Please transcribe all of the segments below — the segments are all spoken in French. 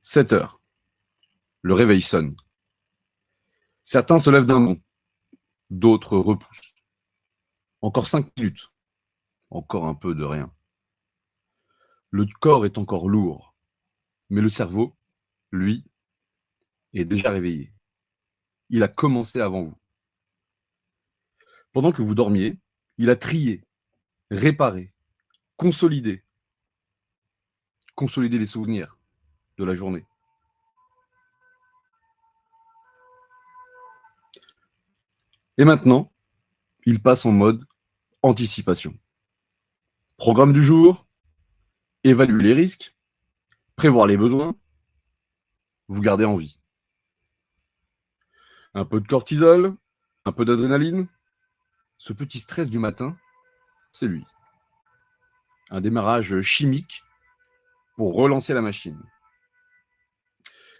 7 heures. Le réveil sonne. Certains se lèvent d'un bond, d'autres repoussent. Encore 5 minutes, encore un peu de rien. Le corps est encore lourd, mais le cerveau, lui, est déjà réveillé. Il a commencé avant vous. Pendant que vous dormiez, il a trié, réparé, consolidé. Consolider les souvenirs de la journée. Et maintenant, il passe en mode anticipation. Programme du jour, évaluer les risques, prévoir les besoins, vous garder en vie. Un peu de cortisol, un peu d'adrénaline. Ce petit stress du matin, c'est lui. Un démarrage chimique pour relancer la machine.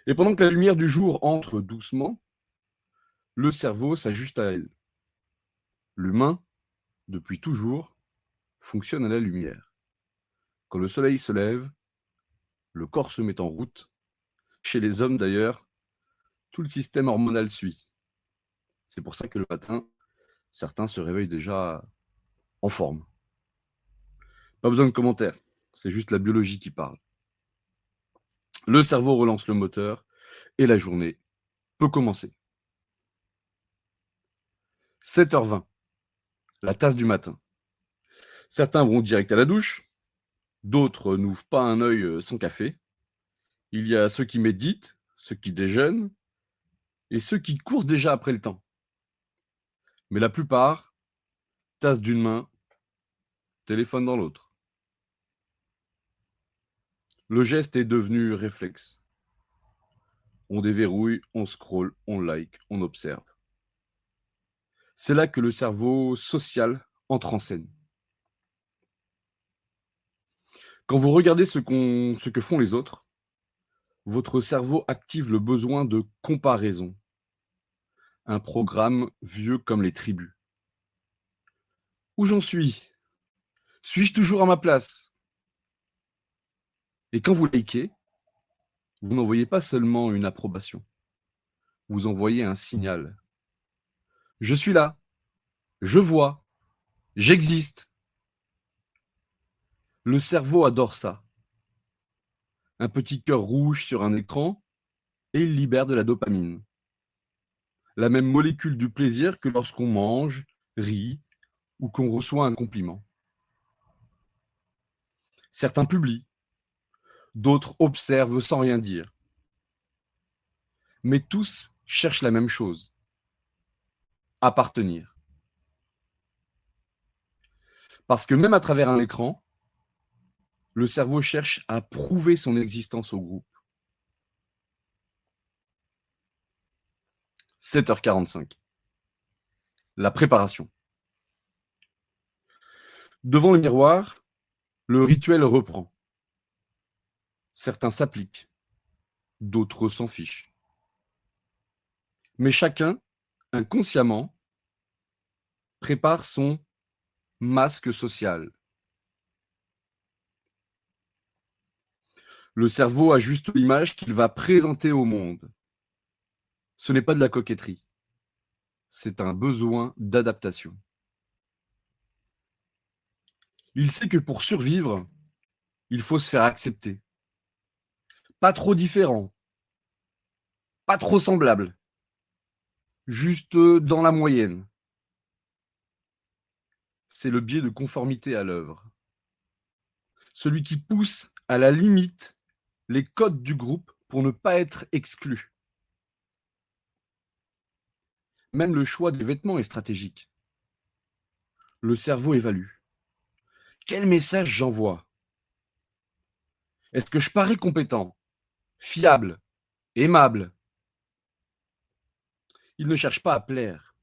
Et pendant que la lumière du jour entre doucement, le cerveau s'ajuste à elle. L'humain, depuis toujours, fonctionne à la lumière. Quand le soleil se lève, le corps se met en route. Chez les hommes d'ailleurs, tout le système hormonal suit. C'est pour ça que le matin, certains se réveillent déjà en forme. Pas besoin de commentaires, c'est juste la biologie qui parle. Le cerveau relance le moteur et la journée peut commencer. 7h20, la tasse du matin. Certains vont direct à la douche, d'autres n'ouvrent pas un œil sans café. Il y a ceux qui méditent, ceux qui déjeunent et ceux qui courent déjà après le temps. Mais la plupart, tasse d'une main, téléphone dans l'autre. Le geste est devenu réflexe. On déverrouille, on scrolle, on like, on observe. C'est là que le cerveau social entre en scène. Quand vous regardez ce que font les autres, votre cerveau active le besoin de comparaison. Un programme vieux comme les tribus. Où j'en suis? Suis-je toujours à ma place? Et quand vous likez, vous n'envoyez pas seulement une approbation. Vous envoyez un signal. Je suis là. Je vois. J'existe. Le cerveau adore ça. Un petit cœur rouge sur un écran et il libère de la dopamine. La même molécule du plaisir que lorsqu'on mange, rit ou qu'on reçoit un compliment. Certains publient, d'autres observent sans rien dire. Mais tous cherchent la même chose, appartenir. Parce que même à travers un écran, le cerveau cherche à prouver son existence au groupe. 7h45. La préparation. Devant le miroir, le rituel reprend. Certains s'appliquent, d'autres s'en fichent. Mais chacun, inconsciemment, prépare son masque social. Le cerveau ajuste l'image qu'il va présenter au monde. Ce n'est pas de la coquetterie, c'est un besoin d'adaptation. Il sait que pour survivre, il faut se faire accepter. Pas trop différent, pas trop semblable, juste dans la moyenne. C'est le biais de conformité à l'œuvre. Celui qui pousse à la limite les codes du groupe pour ne pas être exclu. Même le choix des vêtements est stratégique. Le cerveau évalue. Quel message j'envoie? Est-ce que je parais compétent, fiable, aimable? Il ne cherche pas à plaire.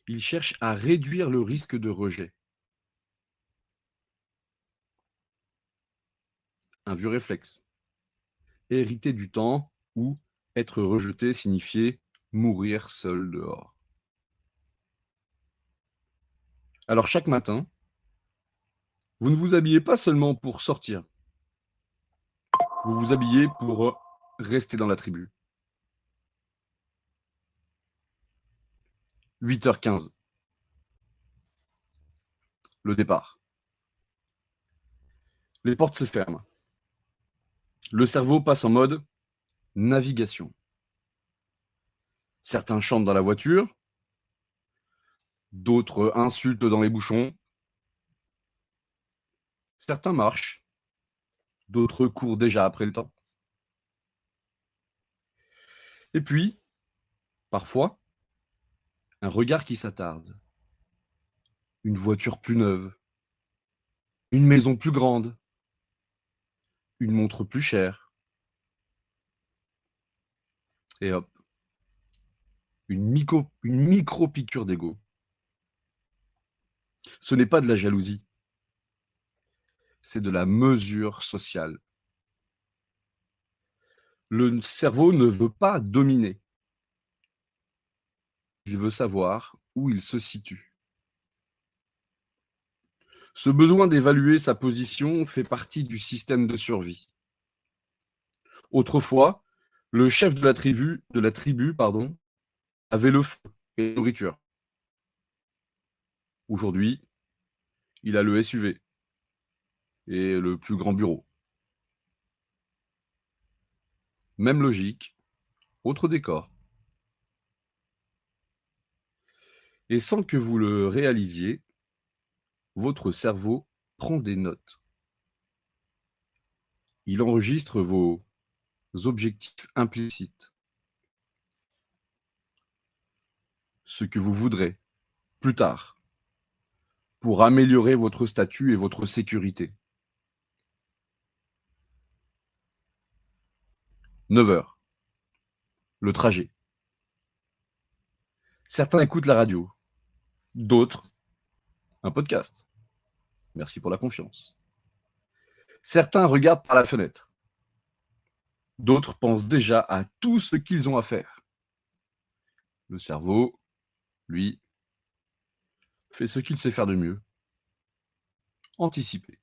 Il cherche à réduire le risque de rejet. Un vieux réflexe. Hériter du temps où être rejeté signifiait mourir seul dehors. Alors chaque matin, vous ne vous habillez pas seulement pour sortir. Vous vous habillez pour restez dans la tribu. 8h15, le départ. Les portes se ferment. Le cerveau passe en mode navigation. Certains chantent dans la voiture, d'autres insultent dans les bouchons. Certains marchent, d'autres courent déjà après le temps. Et puis, parfois, un regard qui s'attarde. Une voiture plus neuve. Une maison plus grande. Une montre plus chère. Et hop, une micro-piqûre d'ego. Ce n'est pas de la jalousie, c'est de la mesure sociale. Le cerveau ne veut pas dominer. Il veut savoir où il se situe. Ce besoin d'évaluer sa position fait partie du système de survie. Autrefois, le chef de la tribu, avait le feu et la nourriture. Aujourd'hui, il a le SUV et le plus grand bureau. Même logique, autre décor. Et sans que vous le réalisiez, votre cerveau prend des notes. Il enregistre vos objectifs implicites, ce que vous voudrez plus tard pour améliorer votre statut et votre sécurité. 9h, le trajet. Certains écoutent la radio, d'autres un podcast. Merci pour la confiance. Certains regardent par la fenêtre, d'autres pensent déjà à tout ce qu'ils ont à faire. Le cerveau, lui, fait ce qu'il sait faire de mieux, anticiper.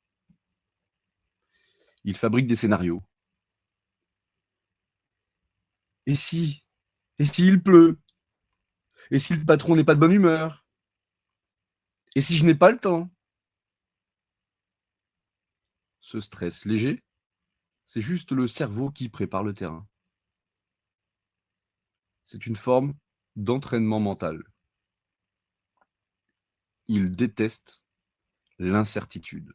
Il fabrique des scénarios. Et si il pleut? Et si le patron n'est pas de bonne humeur? Et si je n'ai pas le temps? Ce stress léger, c'est juste le cerveau qui prépare le terrain. C'est une forme d'entraînement mental. Il déteste l'incertitude.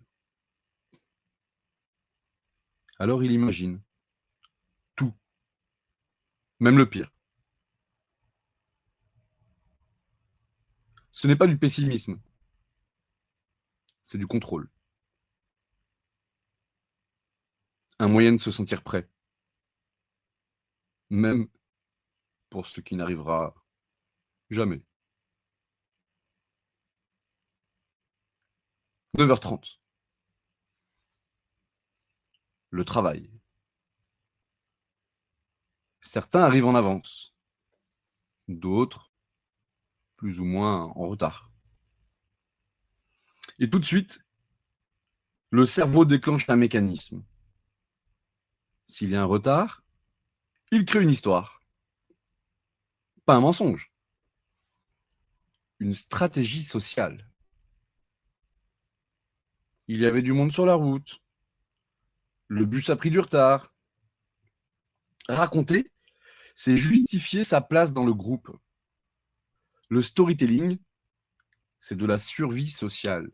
Alors il imagine tout, même le pire. Ce n'est pas du pessimisme, c'est du contrôle. Un moyen de se sentir prêt, même pour ce qui n'arrivera jamais. 9h30. Le travail. Certains arrivent en avance, d'autres plus ou moins en retard. Et tout de suite, le cerveau déclenche un mécanisme. S'il y a un retard, il crée une histoire. Pas un mensonge. Une stratégie sociale. Il y avait du monde sur la route. Le bus a pris du retard. Raconter, c'est justifier sa place dans le groupe. Le storytelling, c'est de la survie sociale.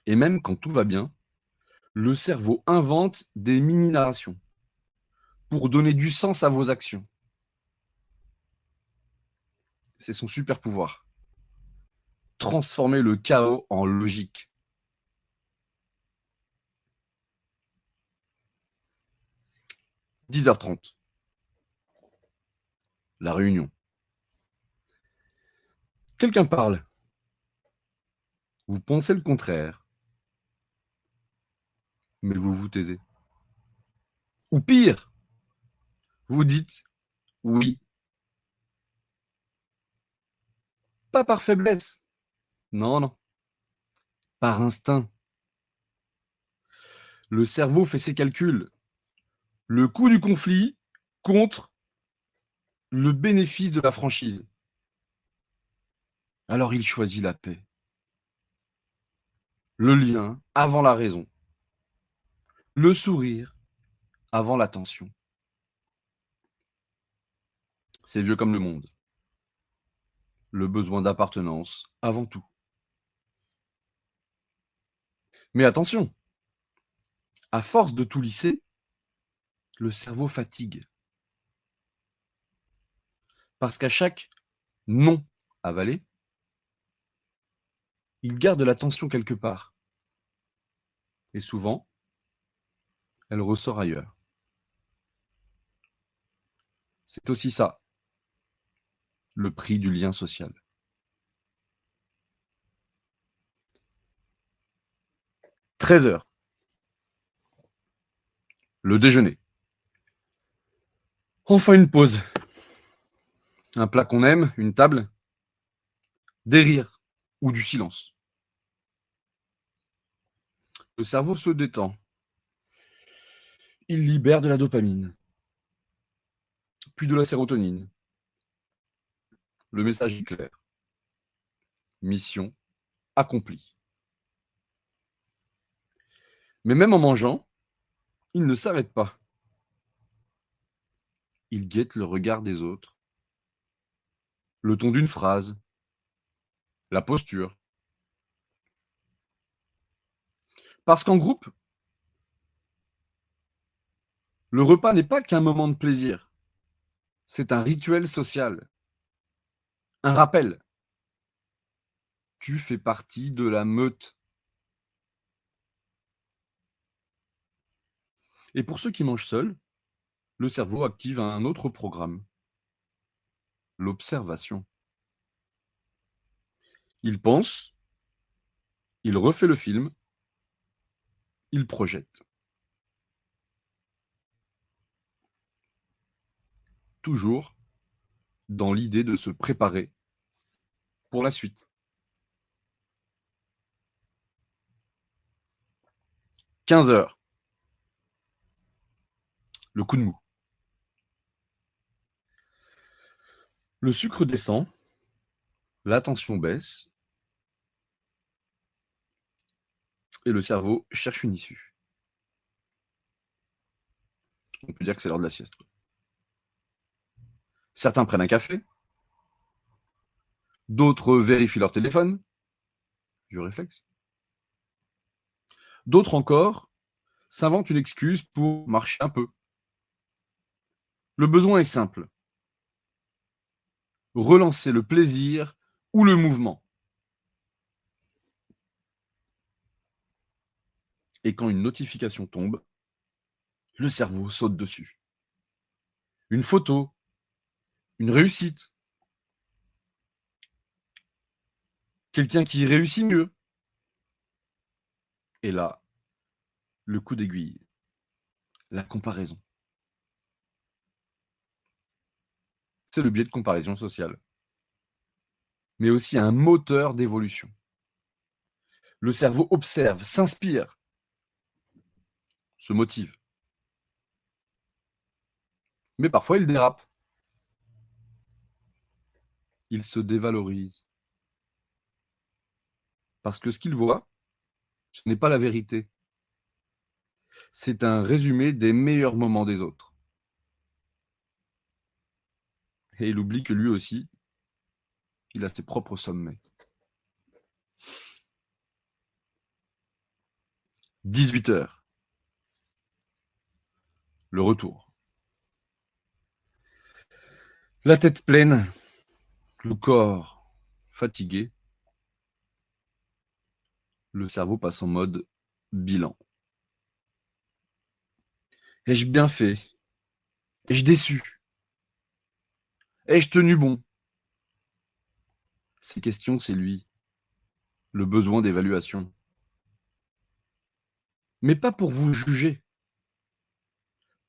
Et même quand tout va bien, le cerveau invente des mini-narrations pour donner du sens à vos actions. C'est son super pouvoir. Transformer le chaos en logique. 10h30. La réunion. Quelqu'un parle. Vous pensez le contraire, mais vous vous taisez. Ou pire, vous dites oui. Pas par faiblesse. Non, non. Par instinct. Le cerveau fait ses calculs. Le coût du conflit contre le bénéfice de la franchise. Alors il choisit la paix. Le lien avant la raison. Le sourire avant l'attention. C'est vieux comme le monde. Le besoin d'appartenance avant tout. Mais attention, à force de tout lisser, le cerveau fatigue. Parce qu'à chaque non avalé, il garde l'attention quelque part. Et souvent, elle ressort ailleurs. C'est aussi ça, le prix du lien social. 13h. Le déjeuner. Enfin une pause. Un plat qu'on aime, une table, des rires ou du silence. Le cerveau se détend. Il libère de la dopamine, puis de la sérotonine. Le message est clair. Mission accomplie. Mais même en mangeant, il ne s'arrête pas. Il guette le regard des autres, le ton d'une phrase, la posture. Parce qu'en groupe, le repas n'est pas qu'un moment de plaisir. C'est un rituel social. Un rappel. Tu fais partie de la meute. Et pour ceux qui mangent seuls, le cerveau active un autre programme, l'observation. Il pense, il refait le film, il projette. Toujours dans l'idée de se préparer pour la suite. 15h. Le coup de mou. Le sucre descend, la tension baisse, et le cerveau cherche une issue. On peut dire que c'est l'heure de la sieste. Certains prennent un café, d'autres vérifient leur téléphone, du réflexe. D'autres encore s'inventent une excuse pour marcher un peu. Le besoin est simple. Relancer le plaisir ou le mouvement. Et quand une notification tombe, le cerveau saute dessus. Une photo, une réussite, quelqu'un qui réussit mieux. Et là, le coup d'aiguille, la comparaison. C'est le biais de comparaison sociale, mais aussi un moteur d'évolution. Le cerveau observe, s'inspire, se motive. Mais parfois, il dérape. Il se dévalorise. Parce que ce qu'il voit, ce n'est pas la vérité. C'est un résumé des meilleurs moments des autres. Et il oublie que lui aussi, il a ses propres sommets. 18h. Le retour. La tête pleine, le corps fatigué, le cerveau passe en mode bilan. Ai-je bien fait? Ai-je déçu? Ai-je tenu bon? Ces questions, c'est lui, le besoin d'évaluation. Mais pas pour vous juger,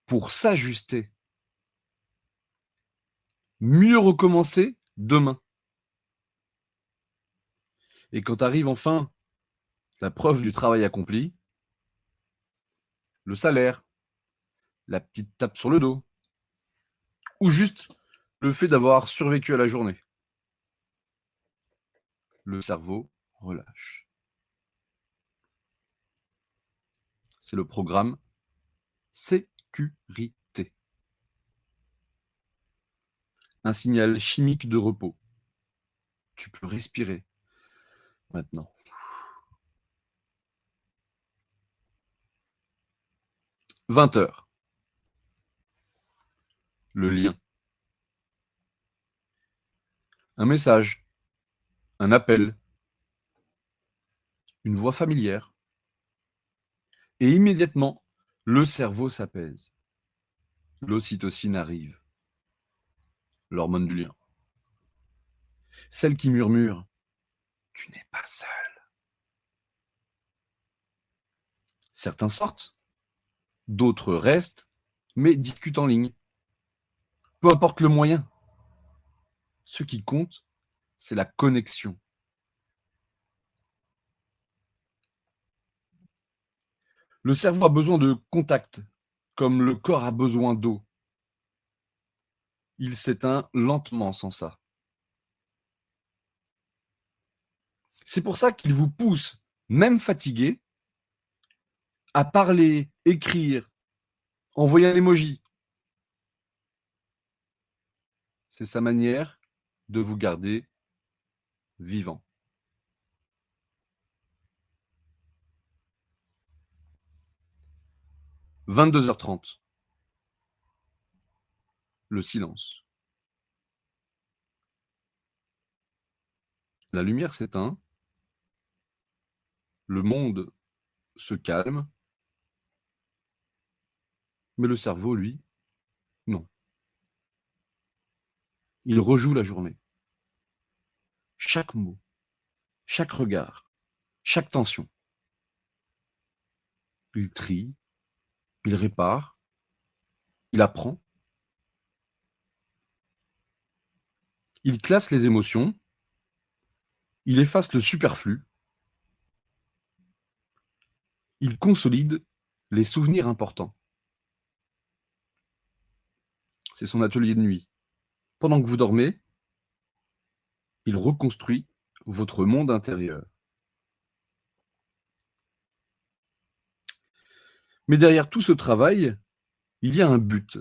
pour s'ajuster. Mieux recommencer demain. Et quand arrive enfin la preuve du travail accompli, le salaire, la petite tape sur le dos, ou juste le fait d'avoir survécu à la journée. Le cerveau relâche. C'est le programme sécurité. Un signal chimique de repos. Tu peux respirer maintenant. 20h. Le lien. Un message, un appel, une voix familière. Et immédiatement, le cerveau s'apaise. L'ocytocine arrive. L'hormone du lien. Celle qui murmure « Tu n'es pas seul ». Certains sortent, d'autres restent, mais discutent en ligne. Peu importe le moyen. Ce qui compte, c'est la connexion. Le cerveau a besoin de contact, comme le corps a besoin d'eau. Il s'éteint lentement sans ça. C'est pour ça qu'il vous pousse, même fatigué, à parler, écrire, envoyer un emoji. C'est sa manière de vous garder vivant. 22h30. Le silence. La lumière s'éteint. Le monde se calme. Mais le cerveau, lui, non. Il rejoue la journée. Chaque mot, chaque regard, chaque tension. Il trie, il répare, il apprend. Il classe les émotions. Il efface le superflu. Il consolide les souvenirs importants. C'est son atelier de nuit. Pendant que vous dormez, il reconstruit votre monde intérieur. Mais derrière tout ce travail, il y a un but.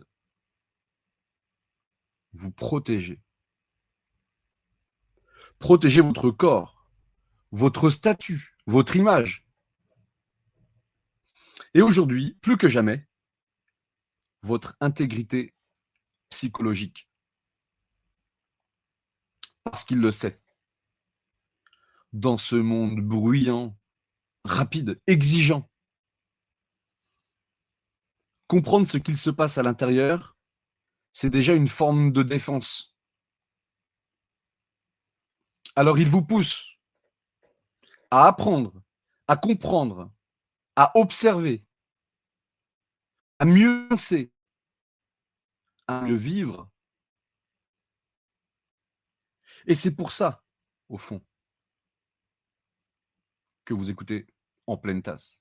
Vous protéger. Protéger votre corps, votre statut, votre image. Et aujourd'hui, plus que jamais, votre intégrité psychologique. Parce qu'il le sait. Dans ce monde bruyant, rapide, exigeant, comprendre ce qu'il se passe à l'intérieur, c'est déjà une forme de défense. Alors il vous pousse à apprendre, à comprendre, à observer, à mieux penser, à mieux vivre. Et c'est pour ça, au fond, que vous écoutez En Pleine Tasse.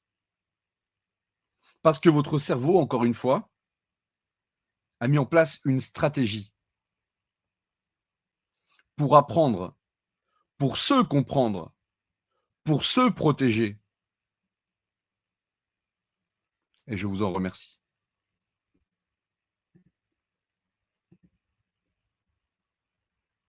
Parce que votre cerveau, encore une fois, a mis en place une stratégie pour apprendre, pour se comprendre, pour se protéger. Et je vous en remercie.